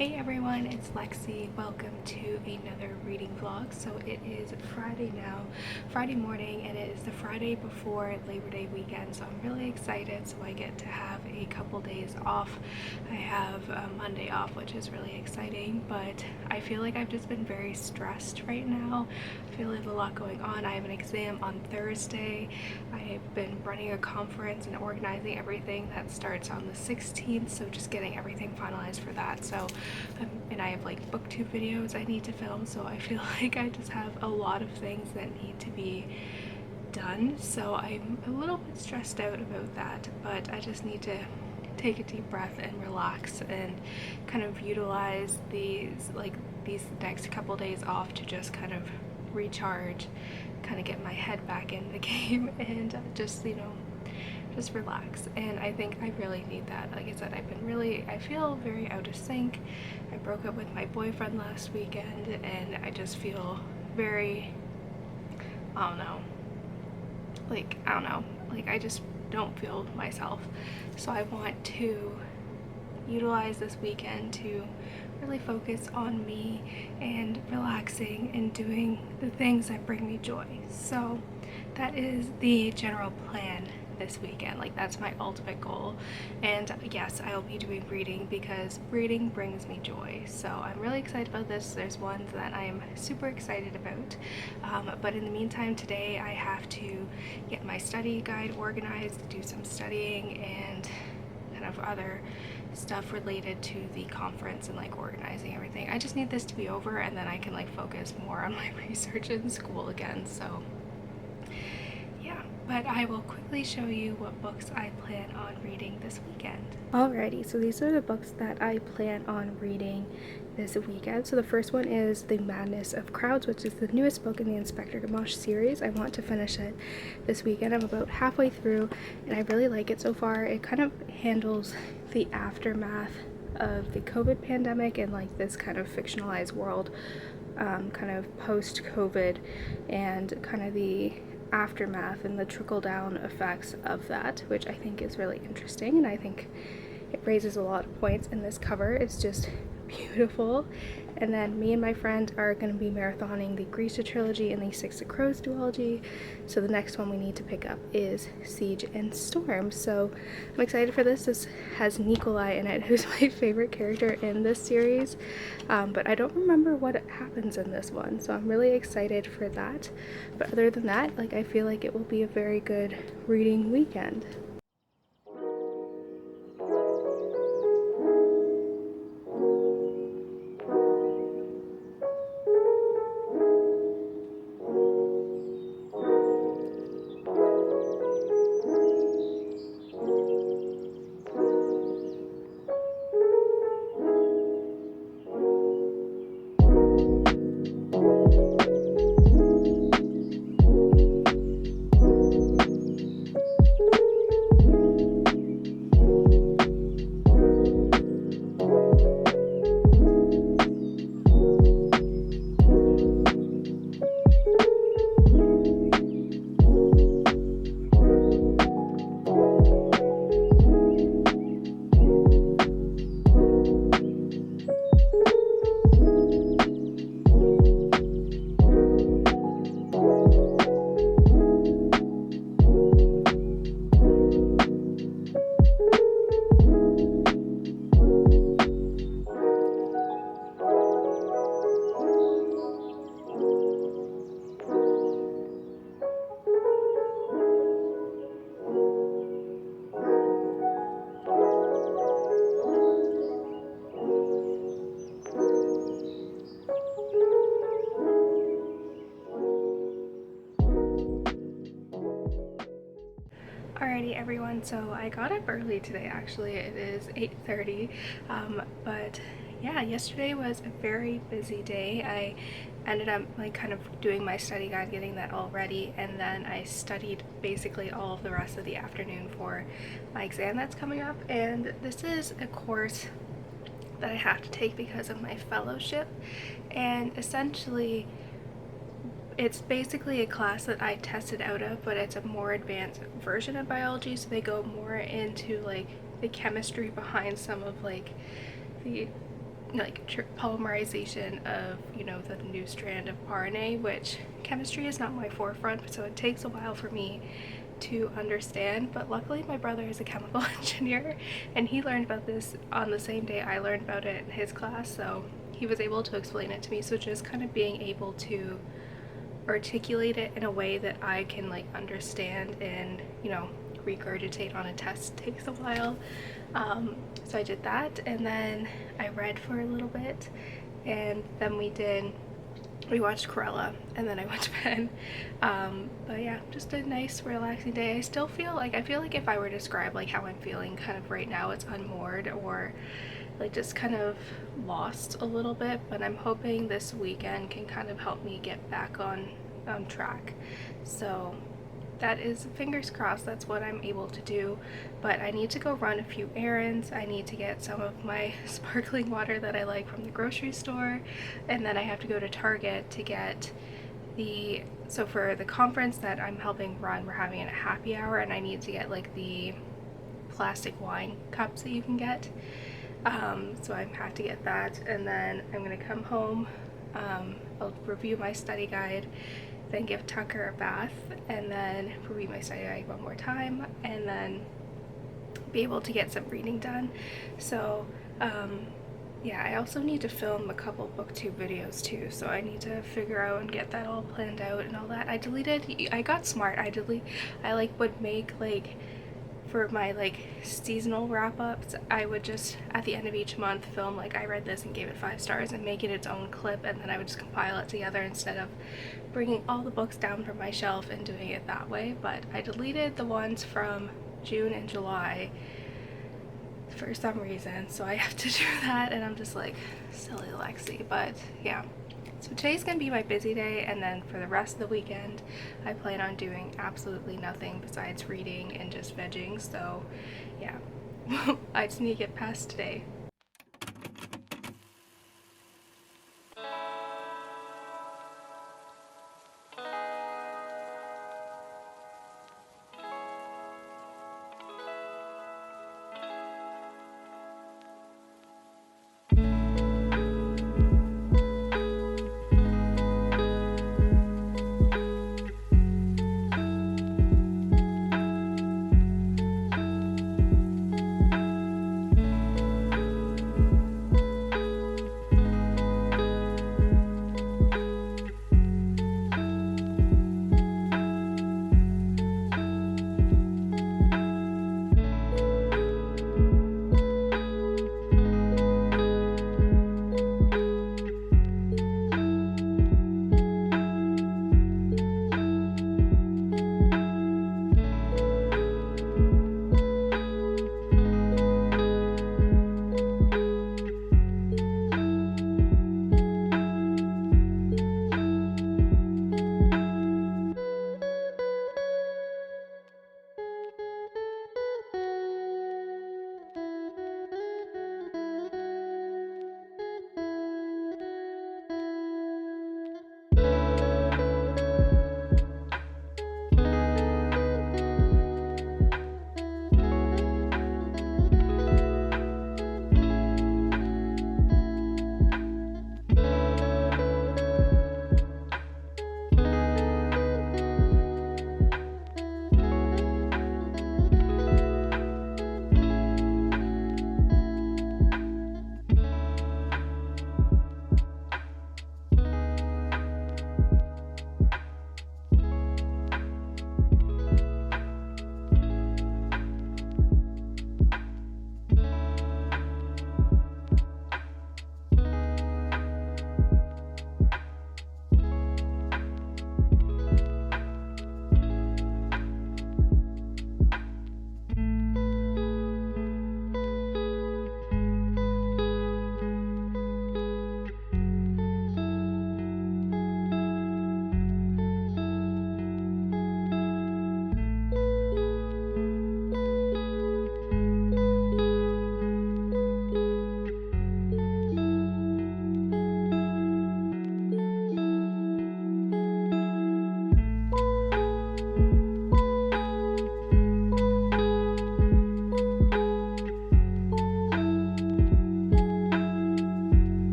Hey everyone, it's Lexie. Welcome to another reading vlog. So it is Friday now, Friday morning, and it is the Friday before Labor Day weekend. So I'm really excited. So I get to have a couple days off. I have Monday off, which is really exciting, but I feel like I've just been very stressed right now. I feel like a lot going on. I have an exam on Thursday. I've been running a conference and organizing everything that starts on the 16th. So just getting everything finalized for that. So and I have like BookTube videos I need to film, so I feel like I just have a lot of things that need to be done. So I'm a little bit stressed out about that, but I just need to take a deep breath and relax and kind of utilize these next couple days off to just kind of recharge, kind of get my head back in the game and just just relax. And I think I really need that. Like I said, I feel very out of sync. I broke up with my boyfriend last weekend and I just feel very, I don't know, like I just don't feel myself. So I want to utilize this weekend to really focus on me and relaxing and doing the things that bring me joy. So that is the general plan this weekend. Like, that's my ultimate goal. And yes, I'll be doing reading because reading brings me joy. So I'm really excited about this. There's ones that I am super excited about. But in the meantime, today I have to get my study guide organized, do some studying and kind of other stuff related to the conference and like organizing everything. I just need this to be over and then I can like focus more on my research in school again. So yeah, but I will quickly show you what books I plan on reading this weekend. Alrighty, so these are the books that I plan on reading this weekend. So the first one is The Madness of Crowds, which is the newest book in the Inspector Gamache series. I want to finish it this weekend. I'm about halfway through and I really like it so far. It kind of handles the aftermath of the COVID pandemic and like this kind of fictionalized world, kind of post-COVID, and kind of the aftermath and the trickle-down effects of that, which I think is really interesting, and I think it raises a lot of points. And this cover is just beautiful. And then me and my friend are going to be marathoning the Grisha trilogy and the Six of Crows duology. So the next one we need to pick up is Siege and Storm. So I'm excited for this. This has Nikolai in it, who's my favorite character in this series. But I don't remember what happens in this one. So I'm really excited for that. But other than that, like, I feel like it will be a very good reading weekend. Alrighty everyone, so I got up early today. Actually it is 8:30, but yeah, yesterday was a very busy day. I ended up like kind of doing my study guide, getting that all ready, and then I studied basically all of the rest of the afternoon for my exam that's coming up. And this is a course that I have to take because of my fellowship, and essentially it's basically a class that I tested out of, but it's a more advanced version of biology, so they go more into like the chemistry behind some of like the like polymerization of, you know, the new strand of RNA, which chemistry is not my forefront, so it takes a while for me to understand. But luckily my brother is a chemical engineer, and he learned about this on the same day I learned about it in his class, so he was able to explain it to me. So just kind of being able to articulate it in a way that I can like understand and, you know, regurgitate on a test takes a while. So I did that, and then I read for a little bit, and then we watched Cruella, and then I went to bed. But yeah, just a nice relaxing day. I still feel like, I feel like if I were to describe like how I'm feeling kind of right now, it's unmoored or like just kind of lost a little bit, but I'm hoping this weekend can kind of help me get back on track. So that is, fingers crossed, that's what I'm able to do. But I need to go run a few errands. I need to get some of my sparkling water that I like from the grocery store, and then I have to go to Target to get so for the conference that I'm helping run, we're having a happy hour, and I need to get like the plastic wine cups that you can get. So I have to get that, and then I'm gonna come home, I'll review my study guide, then give Tucker a bath, and then review my study guide one more time, and then be able to get some reading done. So yeah, I also need to film a couple BookTube videos too, so I need to figure out and get that all planned out and all that. I got smart, I like would make like, for my like seasonal wrap-ups, I would just at the end of each month film like I read this and gave it 5 stars and make it its own clip, and then I would just compile it together instead of bringing all the books down from my shelf and doing it that way. But I deleted the ones from June and July for some reason, so I have to do that, and I'm just like, silly Lexie. But yeah, so today's gonna be my busy day, and then for the rest of the weekend I plan on doing absolutely nothing besides reading and just vegging. So yeah, I just need to get past today.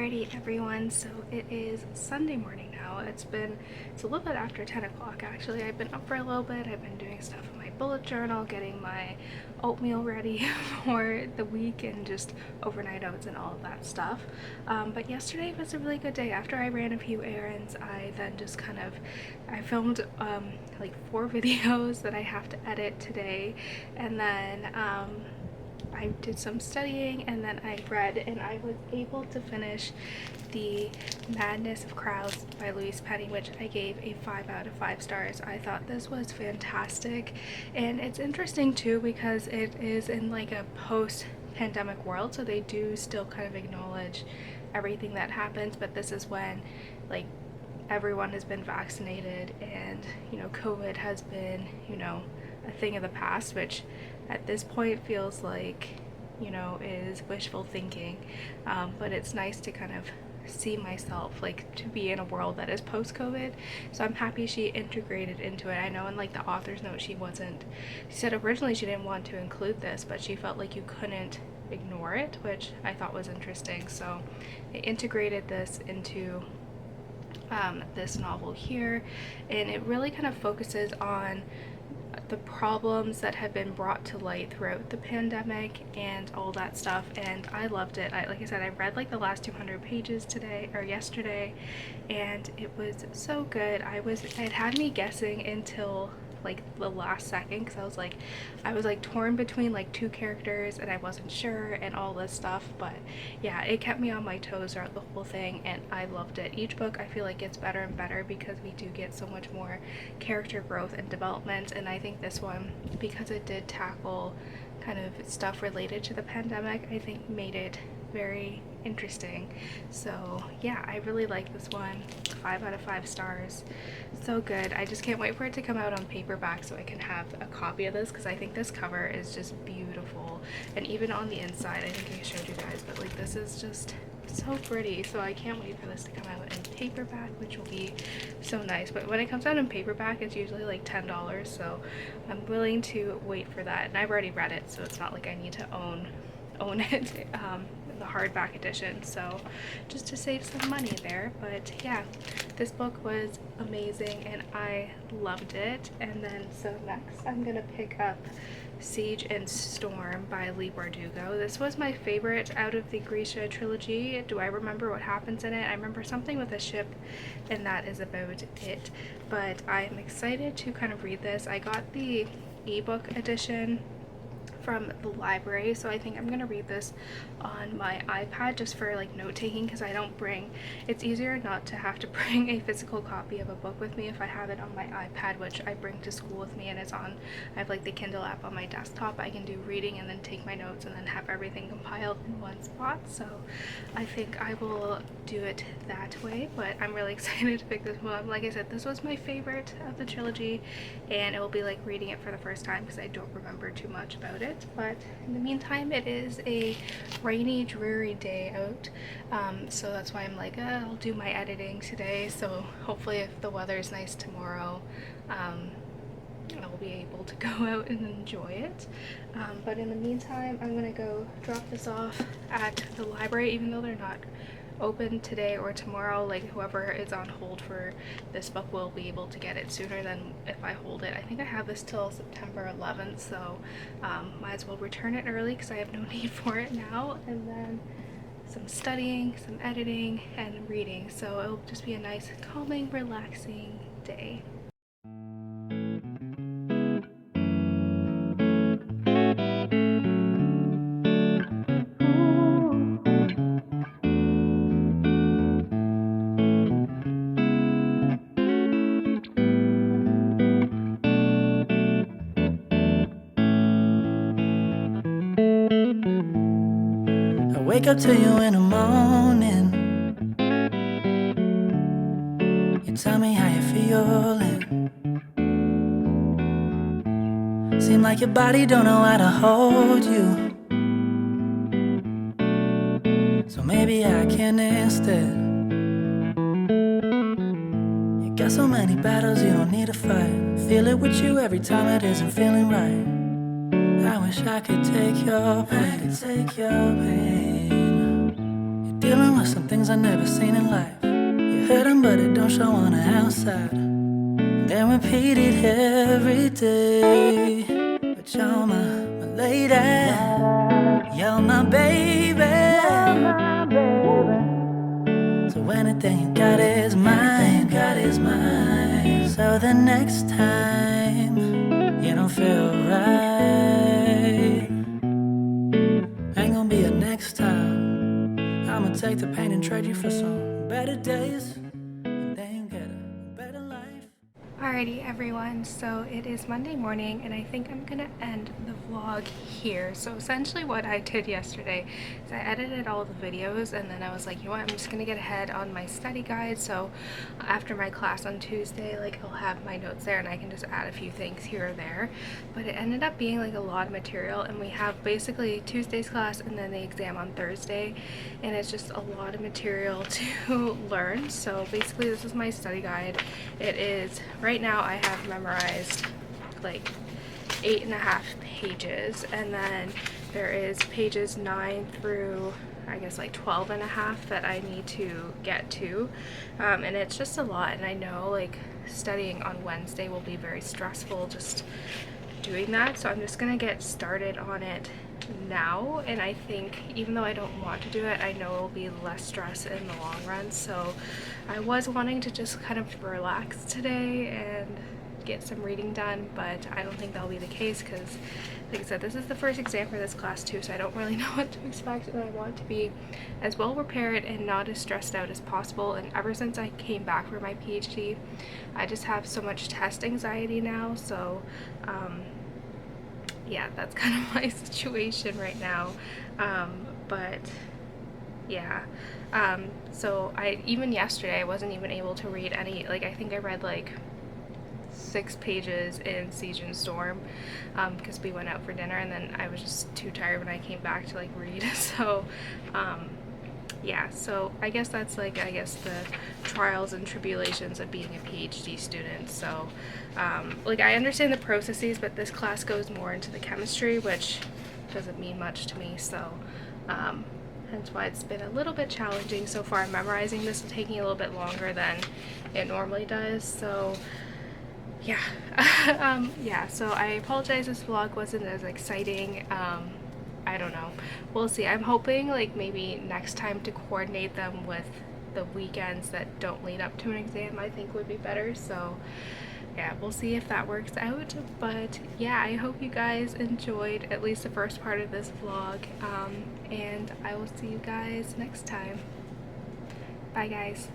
Alrighty everyone, so it is Sunday morning now. It's a little bit after 10 o'clock actually. I've been up for a little bit. I've been doing stuff in my bullet journal, getting my oatmeal ready for the week and just overnight oats and all of that stuff. But yesterday was a really good day. After I ran a few errands, I then just I filmed like 4 videos that I have to edit today, and then I did some studying, and then I read, and I was able to finish The Madness of Crowds by Louise, which I gave a 5 out of 5 stars. I thought this was fantastic, and it's interesting too because it is in like a post-pandemic world, so they do still kind of acknowledge everything that happens, but this is when like everyone has been vaccinated and, you know, COVID has been, you know, a thing of the past, which at this point feels like, you know, is wishful thinking, but it's nice to kind of see myself, like, to be in a world that is post-COVID. So I'm happy she integrated into it. I know in like the author's note she said originally she didn't want to include this, but she felt like you couldn't ignore it, which I thought was interesting. So they integrated this into this novel here, and it really kind of focuses on the problems that have been brought to light throughout the pandemic and all that stuff, and I loved it. Like I said, I read like the last 200 pages yesterday, and it was so good. It had me guessing until like the last second, because I was like torn between like 2 characters and I wasn't sure and all this stuff, but yeah, it kept me on my toes throughout the whole thing, and I loved it. Each book I feel like gets better and better because we do get so much more character growth and development, and I think this one, because it did tackle kind of stuff related to the pandemic, I think made it very interesting. So yeah, I really like this one. 5 out of 5 stars. So good. I just can't wait for it to come out on paperback so I can have a copy of this, because I think this cover is just beautiful, and even on the inside, I think I showed you guys, but like this is just so pretty. So I can't wait for this to come out in paperback, which will be so nice. But when it comes out in paperback, it's usually like $10, so I'm willing to wait for that, and I've already read it, so it's not like I need to own it, the hardback edition, so just to save some money there. But yeah, this book was amazing and I loved it. And then so next I'm gonna pick up Siege and Storm by Leigh Bardugo. This was my favorite out of the Grisha trilogy. Do I remember what happens in it? I remember something with a ship, and that is about it, but I'm excited to kind of read this. I got the ebook edition from the library, so I think I'm gonna read this on my iPad just for like note-taking, because it's easier not to have to bring a physical copy of a book with me if I have it on my iPad, which I bring to school with me, and I have like the Kindle app on my desktop. I can do reading and then take my notes and then have everything compiled in one spot, so I think I will do it that way. But I'm really excited to pick this one up. Like I said, this was my favorite of the trilogy, and it will be like reading it for the first time because I don't remember too much about it. But in the meantime, it is a rainy, dreary day out, so that's why I'm like, I'll do my editing today, so hopefully if the weather is nice tomorrow, I'll be able to go out and enjoy it. But in the meantime, I'm gonna go drop this off at the library, even though they're not open today or tomorrow. Like whoever is on hold for this book will be able to get it sooner than if I hold it. I think I have this till September 11th, so might as well return it early because I have no need for it now. And then some studying, some editing, and reading, so it'll just be a nice, calming, relaxing day. Wake up to you in the morning. You tell me how you're feeling. Seem like your body don't know how to hold you, so maybe I can instead. You got so many battles you don't need to fight. Feel it with you every time it isn't feeling right. I wish I could take your pain. dealing with some things I never seen in life. You heard them, but it don't show on the outside. They're repeated every day. But you're my lady, you're my baby. So anything you got is mine, So the next time you don't feel right, ain't gonna be a next time. I'ma take the pain and trade you for some better days, and then you get a better life. Alrighty everyone, so it is Monday morning and I think I'm gonna end the vlog here. So essentially what I did yesterday is I edited all the videos and then I was like, you know what, I'm just gonna get ahead on my study guide, so after my class on Tuesday, like I'll have my notes there and I can just add a few things here or there. But it ended up being like a lot of material, and we have basically Tuesday's class and then the exam on Thursday, and it's just a lot of material to learn. So basically this is my study guide. It is, right now I have memorized like 8.5 pages, and then there is pages 9 through I guess like 12.5 that I need to get to, and it's just a lot. And I know like studying on Wednesday will be very stressful just doing that, so I'm just gonna get started on it now. And I think even though I don't want to do it, I know it'll be less stress in the long run. So I was wanting to just kind of relax today and get some reading done, but I don't think that'll be the case because, like I said, this is the first exam for this class too, so I don't really know what to expect, and I want to be as well prepared and not as stressed out as possible. And ever since I came back from my PhD, I just have so much test anxiety now, so yeah, that's kind of my situation right now. But yeah, so even yesterday I wasn't even able to read any, like I think I read like 6 pages in Siege and Storm because we went out for dinner, and then I was just too tired when I came back to like read. So yeah, so I guess that's like, I guess the trials and tribulations of being a PhD student. So like I understand the processes, but this class goes more into the chemistry, which doesn't mean much to me. So hence why it's been a little bit challenging so far. Memorizing this is taking a little bit longer than it normally does. So yeah, yeah, so I apologize this vlog wasn't as exciting. I don't know, we'll see. I'm hoping like maybe next time to coordinate them with the weekends that don't lead up to an exam, I think would be better. So yeah, we'll see if that works out. But yeah, I hope you guys enjoyed at least the first part of this vlog, and I will see you guys next time. Bye guys.